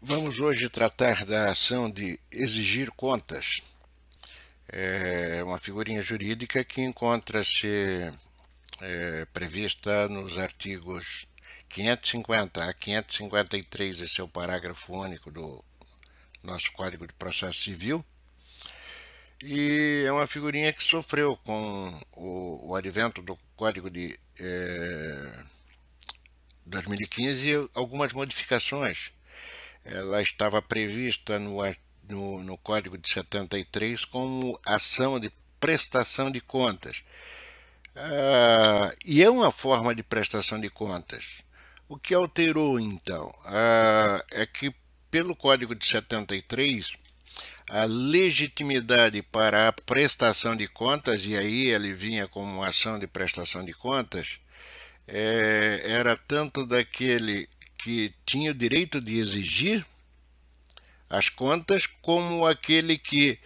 Vamos hoje tratar da ação de exigir contas. É uma figurinha jurídica que encontra-se prevista nos artigos 550 a 553, esse é o parágrafo único do nosso Código de Processo Civil, e é uma figurinha que sofreu com o advento do Código de 2015 algumas modificações. Ela estava prevista no Código de 73 como ação de prestação de contas. E é uma forma de prestação de contas. O que alterou então? É que pelo Código de 73 a legitimidade para a prestação de contas, e aí ele vinha como ação de prestação de contas, era tanto daquele que tinha o direito de exigir as contas como aquele que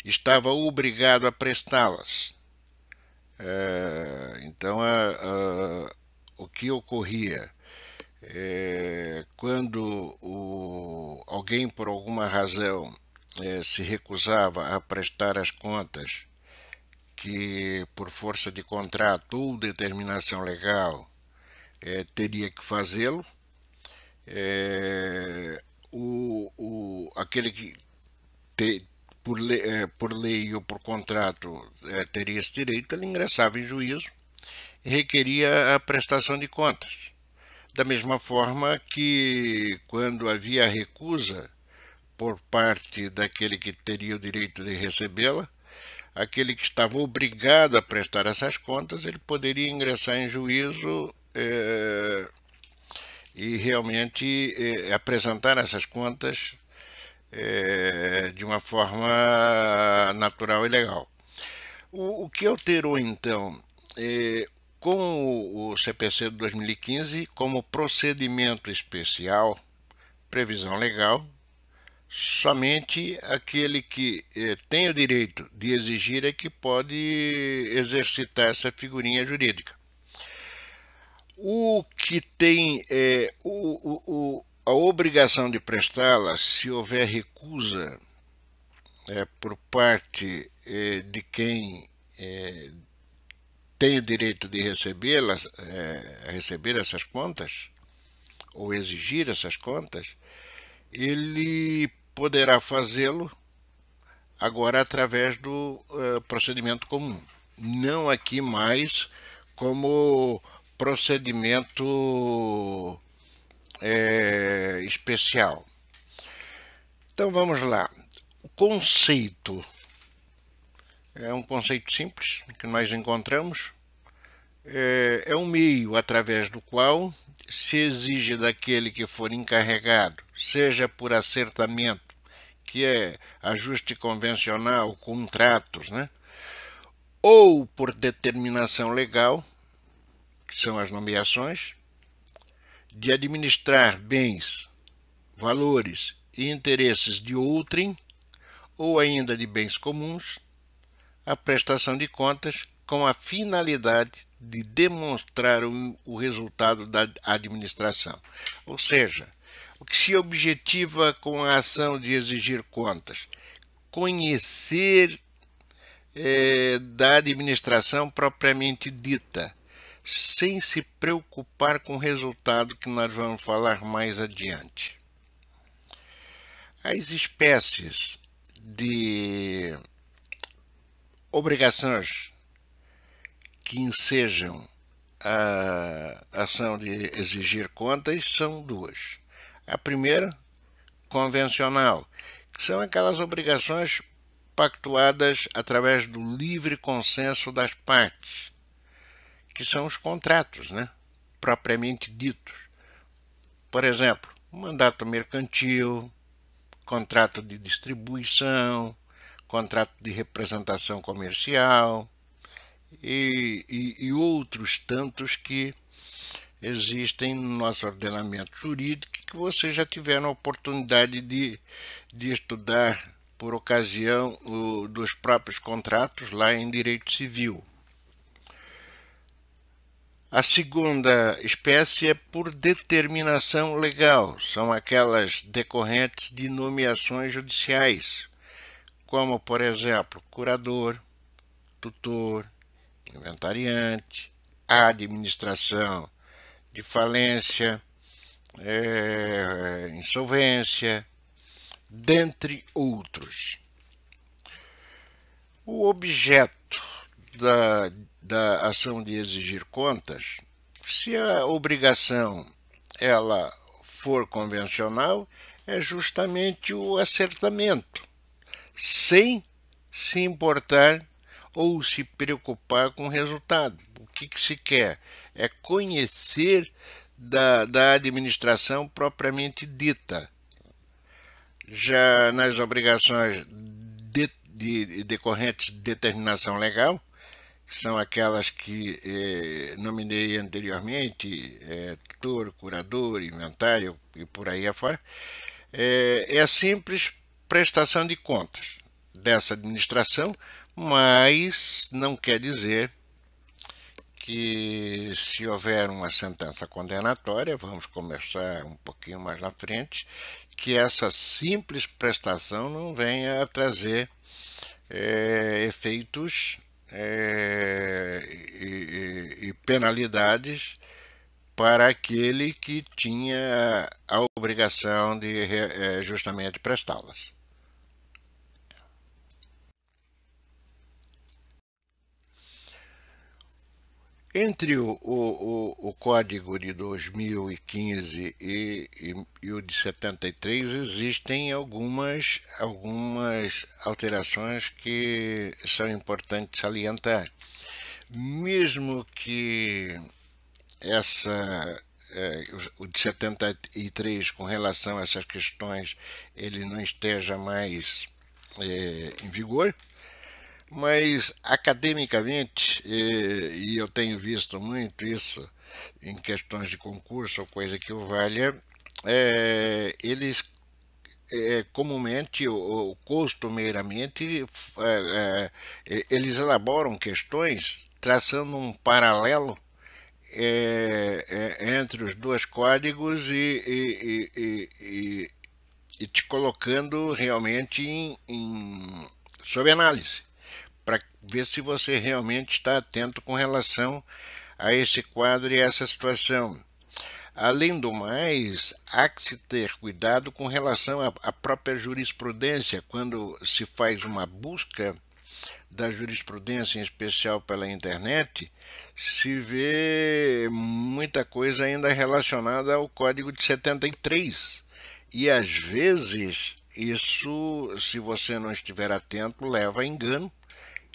estava obrigado a prestá-las. Então, o que ocorria quando alguém, por alguma razão, se recusava a prestar as contas que, por força de contrato ou determinação legal, teria que fazê-lo, aquele que te, por lei ou por contrato teria esse direito, ele ingressava em juízo e requeria a prestação de contas. Da mesma forma que, quando havia recusa por parte daquele que teria o direito de recebê-la, aquele que estava obrigado a prestar essas contas, ele poderia ingressar em juízo e realmente apresentar essas contas de uma forma natural e legal. O que alterou então? Com o CPC de 2015, como procedimento especial, previsão legal, somente aquele que tem o direito de exigir é que pode exercitar essa figurinha jurídica. O que tem a obrigação de prestá-la, se houver recusa por parte de quem tem o direito de recebê-las, receber essas contas, ou exigir essas contas, ele poderá fazê-lo agora através do procedimento comum. Não aqui mais como procedimento especial. Então vamos lá. O conceito é um conceito simples que nós encontramos. É um meio através do qual se exige daquele que for encarregado, seja por acertamento, que é ajuste convencional, contratos, né? Ou por determinação legal, que são as nomeações, de administrar bens, valores e interesses de outrem, ou ainda de bens comuns, a prestação de contas com a finalidade de demonstrar o resultado da administração. Ou seja, o que se objetiva com a ação de exigir contas? Conhecer da administração propriamente dita, sem se preocupar com o resultado que nós vamos falar mais adiante. As espécies de obrigações que ensejam a ação de exigir contas são duas. A primeira, convencional, que são aquelas obrigações pactuadas através do livre consenso das partes, que são os contratos, né? Propriamente ditos. Por exemplo, mandato mercantil, contrato de distribuição, contrato de representação comercial e outros tantos que existem no nosso ordenamento jurídico que vocês já tiveram a oportunidade de estudar por ocasião dos próprios contratos lá em direito civil. A segunda espécie é por determinação legal, são aquelas decorrentes de nomeações judiciais, como, por exemplo, curador, tutor, inventariante, administração de falência, insolvência, dentre outros. O objeto da ação de exigir contas, se a obrigação ela for convencional, é justamente o acertamento, sem se importar ou se preocupar com o resultado. O que se quer? É conhecer da administração propriamente dita. Já nas obrigações decorrentes de determinação legal, que são aquelas que nominei anteriormente, tutor, curador, inventário e por aí afora, é a simples prestação de contas dessa administração, mas não quer dizer que se houver uma sentença condenatória, vamos conversar um pouquinho mais na frente, que essa simples prestação não venha a trazer efeitos e penalidades para aquele que tinha a obrigação de justamente prestá-las. Entre o código de 2015 e o de 73 existem algumas alterações que são importantes salientar. Mesmo que o de 73 com relação a essas questões ele não esteja mais em vigor, mas academicamente, e eu tenho visto muito isso em questões de concurso ou coisa que o valha, eles comumente ou costumeiramente eles elaboram questões traçando um paralelo entre os dois códigos e te colocando realmente sob análise, para ver se você realmente está atento com relação a esse quadro e a essa situação. Além do mais, há que se ter cuidado com relação à própria jurisprudência, quando se faz uma busca da jurisprudência, em especial pela internet, se vê muita coisa ainda relacionada ao Código de 73. E às vezes isso, se você não estiver atento, leva a engano,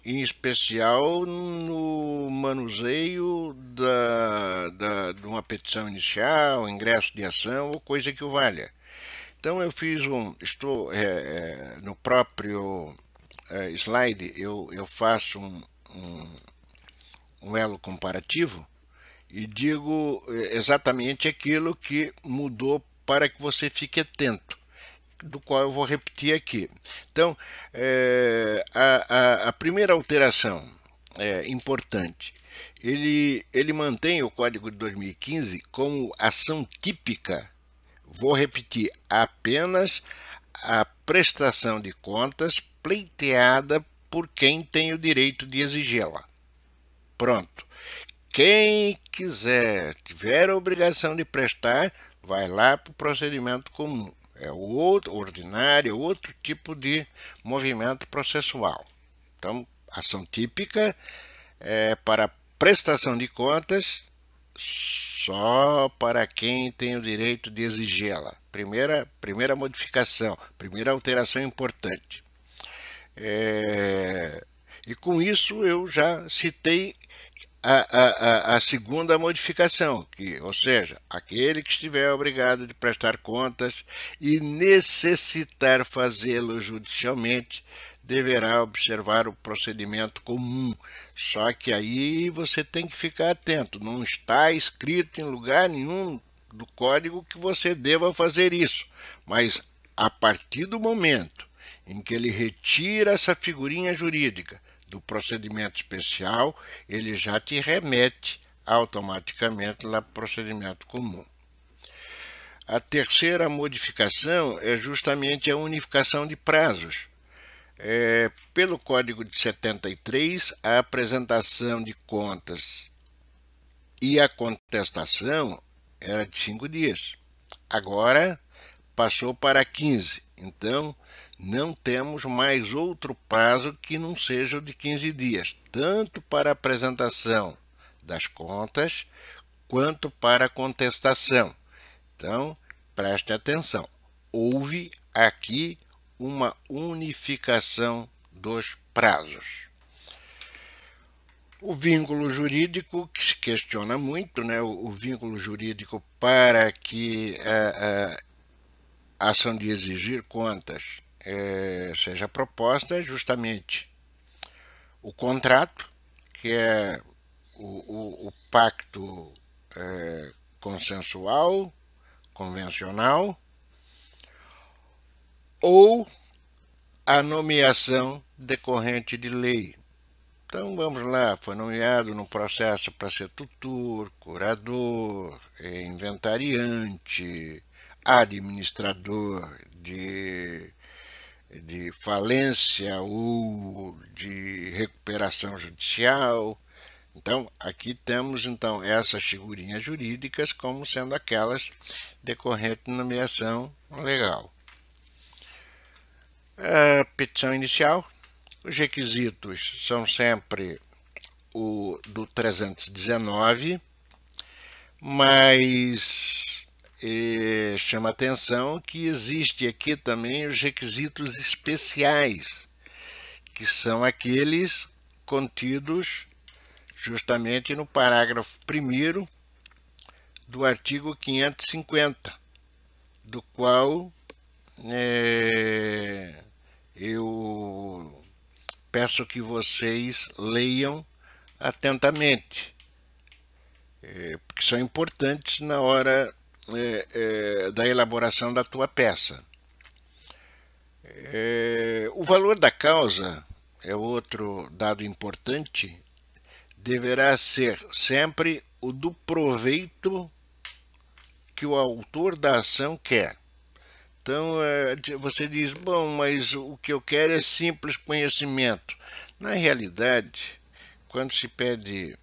em especial no manuseio de uma petição inicial, ingresso de ação ou coisa que o valha. Então eu estou no próprio slide, eu faço um elo comparativo e digo exatamente aquilo que mudou para que você fique atento, do qual eu vou repetir aqui. Então, a primeira alteração importante, ele mantém o Código de 2015 como ação típica, vou repetir, apenas a prestação de contas pleiteada por quem tem o direito de exigi-la. Pronto. Quem tiver a obrigação de prestar, vai lá para o procedimento comum. É outro ordinário, outro tipo de movimento processual. Então, ação típica é para prestação de contas só para quem tem o direito de exigi-la. Primeira modificação, primeira alteração importante. E com isso eu já citei a segunda modificação, ou seja, aquele que estiver obrigado de prestar contas e necessitar fazê-lo judicialmente, deverá observar o procedimento comum. Só que aí você tem que ficar atento, não está escrito em lugar nenhum do código que você deva fazer isso, mas a partir do momento em que ele retira essa figurinha jurídica do procedimento especial, ele já te remete automaticamente lá para o procedimento comum. A terceira modificação é justamente a unificação de prazos. Pelo Código de 73, a apresentação de contas e a contestação era de 5 dias. Agora passou para 15. Então, não temos mais outro prazo que não seja o de 15 dias, tanto para a apresentação das contas quanto para a contestação. Então, preste atenção. Houve aqui uma unificação dos prazos. O vínculo jurídico, que se questiona muito, né? O vínculo jurídico para que a ação de exigir contas seja proposta é justamente o contrato, que é o pacto consensual, convencional, ou a nomeação decorrente de lei. Então vamos lá, foi nomeado no processo para ser tutor, curador, inventariante, administrador de falência ou de recuperação judicial. Então, aqui temos então essas figurinhas jurídicas como sendo aquelas decorrentes de nomeação legal. A petição inicial, os requisitos são sempre o do 319, mas chama atenção que existe aqui também os requisitos especiais, que são aqueles contidos justamente no parágrafo 1º do artigo 550, do qual eu peço que vocês leiam atentamente, porque são importantes na hora da elaboração da tua peça. O valor da causa é outro dado importante, deverá ser sempre o do proveito que o autor da ação quer. Então, você diz, bom, mas o que eu quero é simples conhecimento. Na realidade, quando se pede,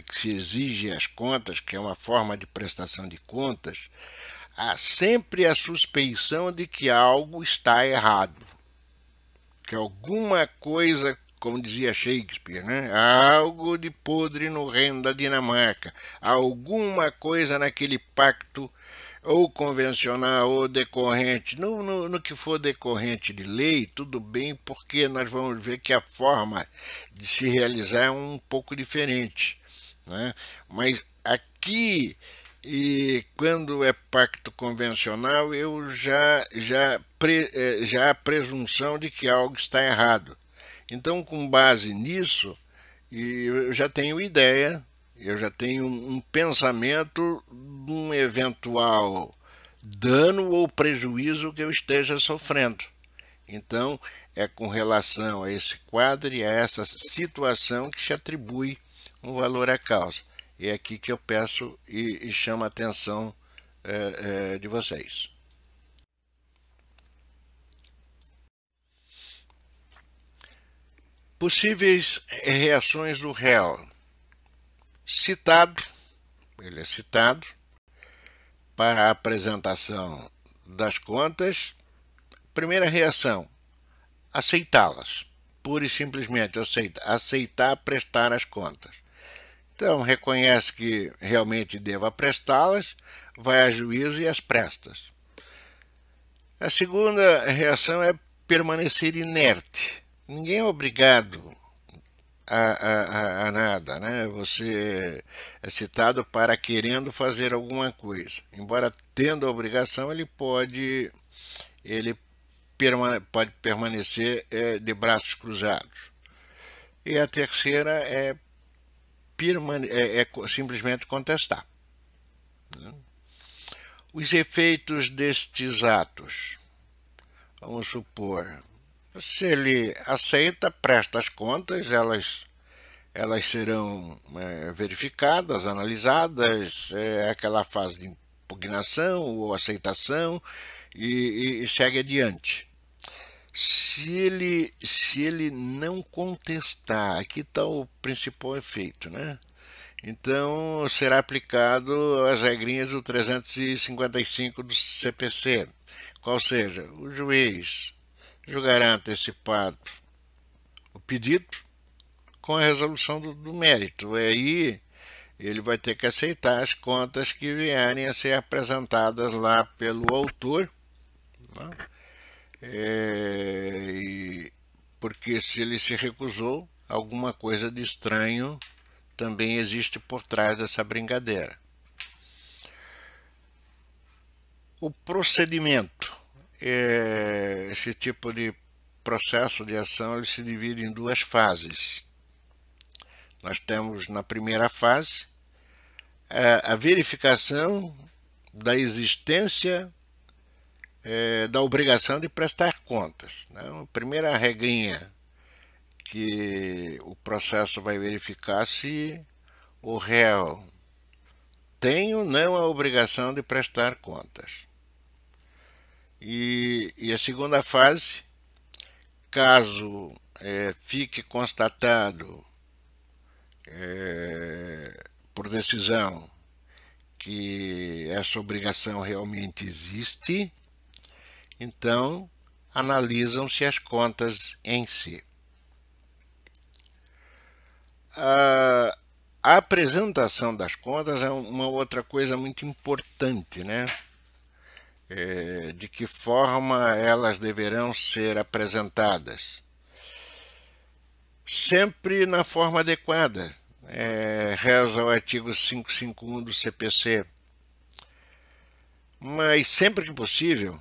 que se exige as contas, que é uma forma de prestação de contas, há sempre a suspeição de que algo está errado, que alguma coisa, como dizia Shakespeare, né? Algo de podre no reino da Dinamarca, alguma coisa naquele pacto ou convencional ou decorrente, no que for decorrente de lei, tudo bem, porque nós vamos ver que a forma de se realizar é um pouco diferente, né? Mas aqui, quando é pacto convencional, já há presunção de que algo está errado. Então, com base nisso, eu já tenho ideia, eu já tenho um pensamento de um eventual dano ou prejuízo que eu esteja sofrendo. Então, é com relação a esse quadro e a essa situação que se atribui um valor à causa. É aqui que eu peço e chamo a atenção de vocês. Possíveis reações do réu. Citado, ele é citado para a apresentação das contas. Primeira reação, aceitá-las. Pura e simplesmente aceitar prestar as contas. Então, reconhece que realmente deva prestá-las, vai a juízo e as prestas. A segunda reação é permanecer inerte. Ninguém é obrigado a nada, né? Você é citado para querendo fazer alguma coisa. Embora tendo a obrigação, ele pode permanecer de braços cruzados. E a terceira é simplesmente contestar. Os efeitos destes atos. Vamos supor, se ele aceita, presta as contas, elas elas serão verificadas, analisadas, aquela fase de impugnação ou aceitação e segue adiante. Se ele não contestar, aqui está o principal efeito, né? Então será aplicado as regrinhas do 355 do CPC, qual seja, o juiz julgará antecipado o pedido com a resolução do mérito. Aí ele vai ter que aceitar as contas que vierem a ser apresentadas lá pelo autor, né? Porque se ele se recusou, alguma coisa de estranho também existe por trás dessa brincadeira. O procedimento, esse tipo de processo de ação, ele se divide em duas fases. Nós temos na primeira fase a verificação da existência da obrigação de prestar contas. Né? A primeira regrinha que o processo vai verificar se o réu tem ou não a obrigação de prestar contas. E a segunda fase, caso fique constatado por decisão que essa obrigação realmente existe, então analisam-se as contas em si. A apresentação das contas é uma outra coisa muito importante, né? De que forma elas deverão ser apresentadas? Sempre na forma adequada, reza o artigo 551 do CPC. Mas sempre que possível,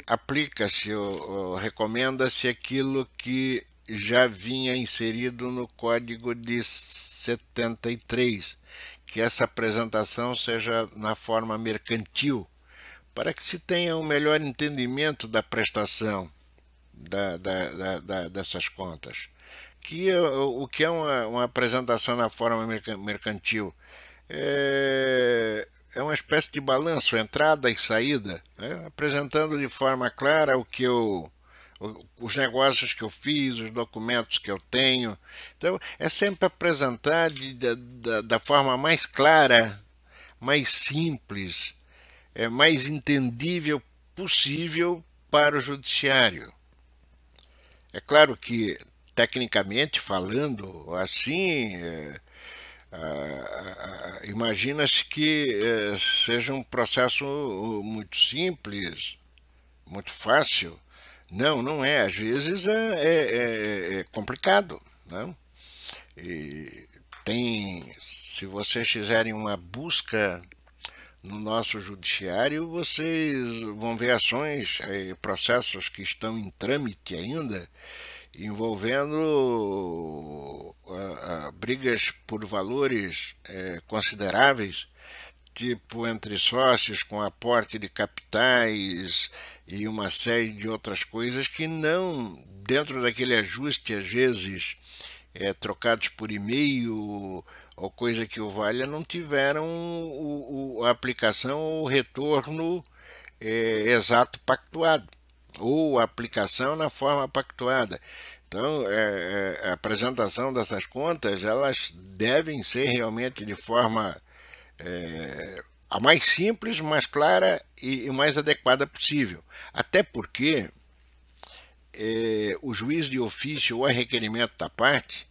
aplica-se ou recomenda-se aquilo que já vinha inserido no Código de 73, que essa apresentação seja na forma mercantil, para que se tenha um melhor entendimento da prestação dessas contas. O que é uma apresentação na forma mercantil? É uma espécie de balanço, entrada e saída, né? Apresentando de forma clara os negócios que eu fiz, os documentos que eu tenho. Então, é sempre apresentar da forma mais clara, mais simples, mais entendível possível para o judiciário. É claro que, tecnicamente falando, assim, imagina-se que seja um processo muito simples, muito fácil. Não, não é. Às vezes é complicado, né? Se vocês fizerem uma busca no nosso judiciário, vocês vão ver ações, processos que estão em trâmite ainda, envolvendo brigas por valores consideráveis, tipo entre sócios com aporte de capitais e uma série de outras coisas que não, dentro daquele ajuste, às vezes trocados por e-mail ou coisa que o valha, não tiveram a aplicação ou o retorno exato pactuado, ou a aplicação na forma pactuada. Então, a apresentação dessas contas, elas devem ser realmente de forma a mais simples, mais clara e mais adequada possível. Até porque o juiz de ofício ou a requerimento da parte,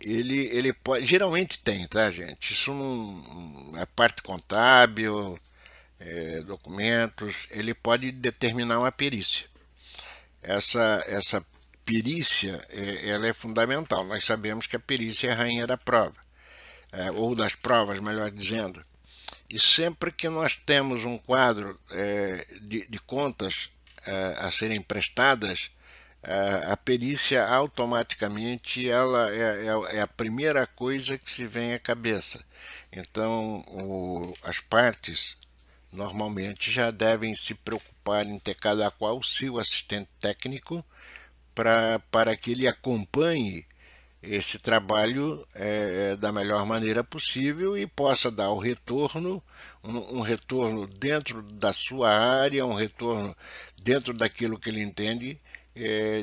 ele pode, geralmente tem, tá, gente? Isso não é parte contábil, documentos, ele pode determinar uma perícia. Essa perícia ela é fundamental. Nós sabemos que a perícia é a rainha da prova, ou das provas, melhor dizendo. E sempre que nós temos um quadro de contas a serem prestadas, a perícia automaticamente ela é a primeira coisa que se vem à cabeça. Então as partes normalmente já devem se preocupar em ter cada qual seu assistente técnico para que ele acompanhe esse trabalho da melhor maneira possível e possa dar o retorno, um retorno dentro da sua área, um retorno dentro daquilo que ele entende,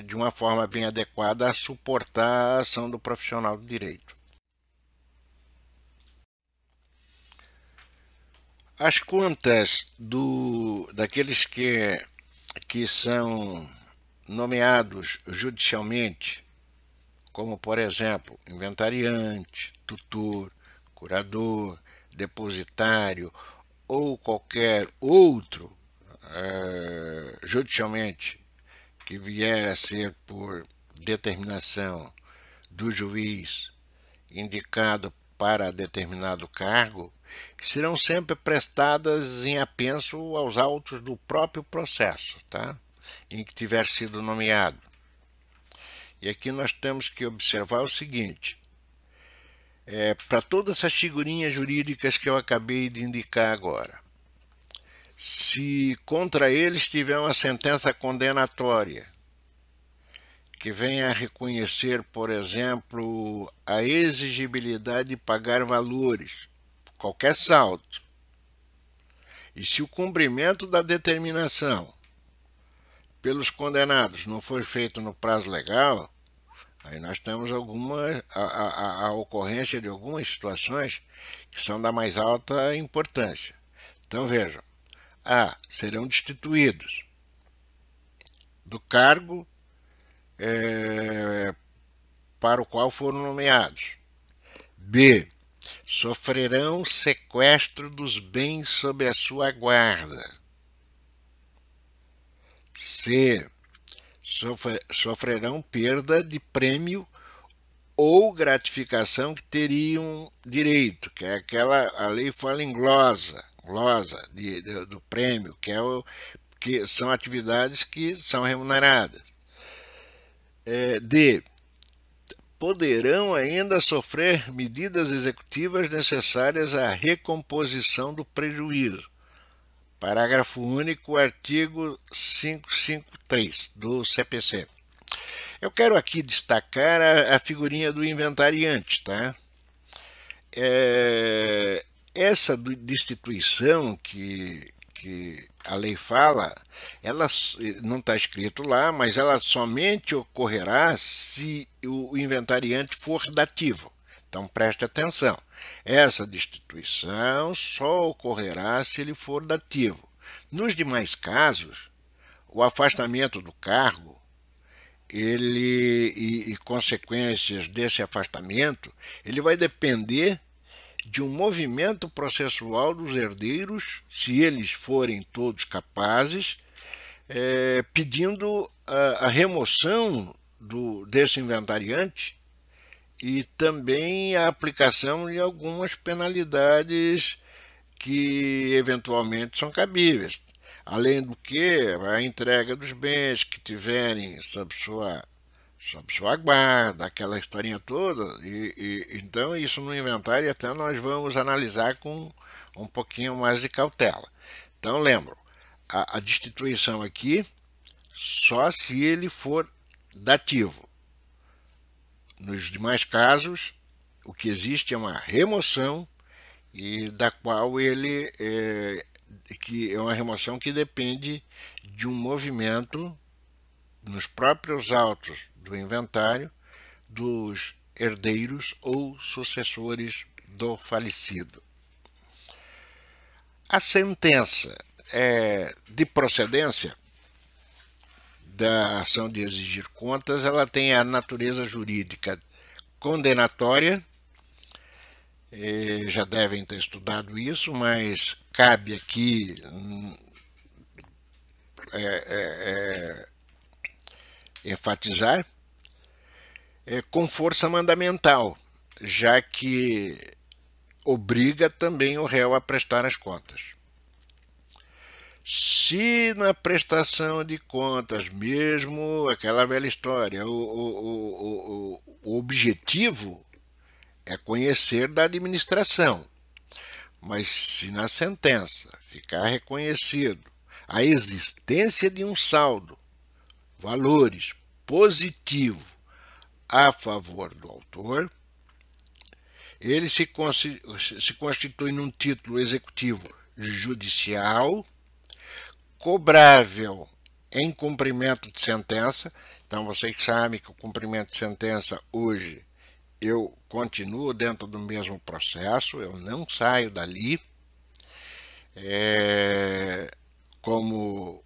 de uma forma bem adequada a suportar a ação do profissional do direito. As contas daqueles que são nomeados judicialmente, como, por exemplo, inventariante, tutor, curador, depositário ou qualquer outro judicialmente que vier a ser por determinação do juiz indicado para determinado cargo, serão sempre prestadas em apenso aos autos do próprio processo, tá? Em que tiver sido nomeado. E aqui nós temos que observar o seguinte: para todas essas figurinhas jurídicas que eu acabei de indicar agora, se contra eles tiver uma sentença condenatória que venha a reconhecer, por exemplo, a exigibilidade de pagar valores, qualquer saldo, e se o cumprimento da determinação pelos condenados não for feito no prazo legal, aí nós temos a ocorrência de algumas situações que são da mais alta importância. Então vejam: A. Serão destituídos do cargo para o qual foram nomeados. B. Sofrerão sequestro dos bens sob a sua guarda. C. Sofrerão perda de prêmio ou gratificação que teriam direito, que é a lei fala em glosa do prêmio, que são atividades que são remuneradas. D. Poderão ainda sofrer medidas executivas necessárias à recomposição do prejuízo. Parágrafo único, artigo 553 do CPC. Eu quero aqui destacar a figurinha do inventariante, tá? Essa destituição que a lei fala, ela não está escrito lá, mas ela somente ocorrerá se o inventariante for dativo. Então preste atenção, essa destituição só ocorrerá se ele for dativo. Nos demais casos, o afastamento do cargo e consequências desse afastamento, ele vai depender de um movimento processual dos herdeiros, se eles forem todos capazes, pedindo a remoção desse inventariante e também a aplicação de algumas penalidades que eventualmente são cabíveis. Além do que, a entrega dos bens que tiverem sob sua guarda, aquela historinha toda, então isso no inventário até nós vamos analisar com um pouquinho mais de cautela. Então lembro, a destituição aqui só se ele for dativo. Nos demais casos, o que existe é uma remoção, e da qual que é uma remoção que depende de um movimento nos próprios autos do inventário dos herdeiros ou sucessores do falecido. A sentença de procedência da ação de exigir contas, ela tem a natureza jurídica condenatória. Já devem ter estudado isso, mas cabe aqui enfatizar, com força mandamental, já que obriga também o réu a prestar as contas. Se na prestação de contas, mesmo aquela velha história, o objetivo é conhecer da administração, mas se na sentença ficar reconhecido a existência de um saldo, valores positivo a favor do autor, ele se constitui num título executivo judicial, cobrável em cumprimento de sentença. Então, vocês sabem que o cumprimento de sentença hoje eu continuo dentro do mesmo processo, eu não saio dali, como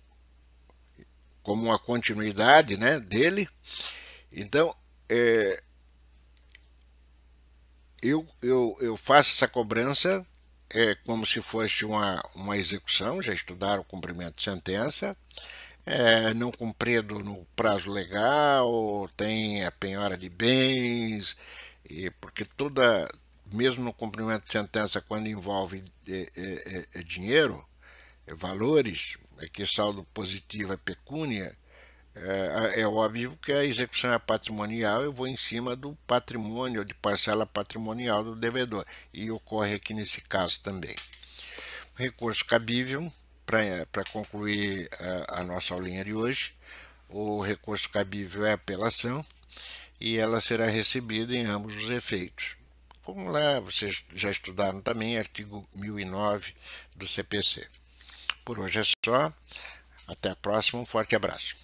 uma continuidade, né, dele. Então, eu faço essa cobrança como se fosse uma execução. Já estudaram o cumprimento de sentença, não cumprido no prazo legal, tem a penhora de bens, porque mesmo no cumprimento de sentença, quando envolve dinheiro, valores, que saldo positivo é pecúnia, é óbvio que a execução é patrimonial, eu vou em cima do patrimônio, de parcela patrimonial do devedor, e ocorre aqui nesse caso também. Recurso cabível, para concluir a nossa aulinha de hoje, o recurso cabível é apelação e ela será recebida em ambos os efeitos. Como lá vocês já estudaram também, artigo 1009 do CPC. Por hoje é só, até a próxima, um forte abraço.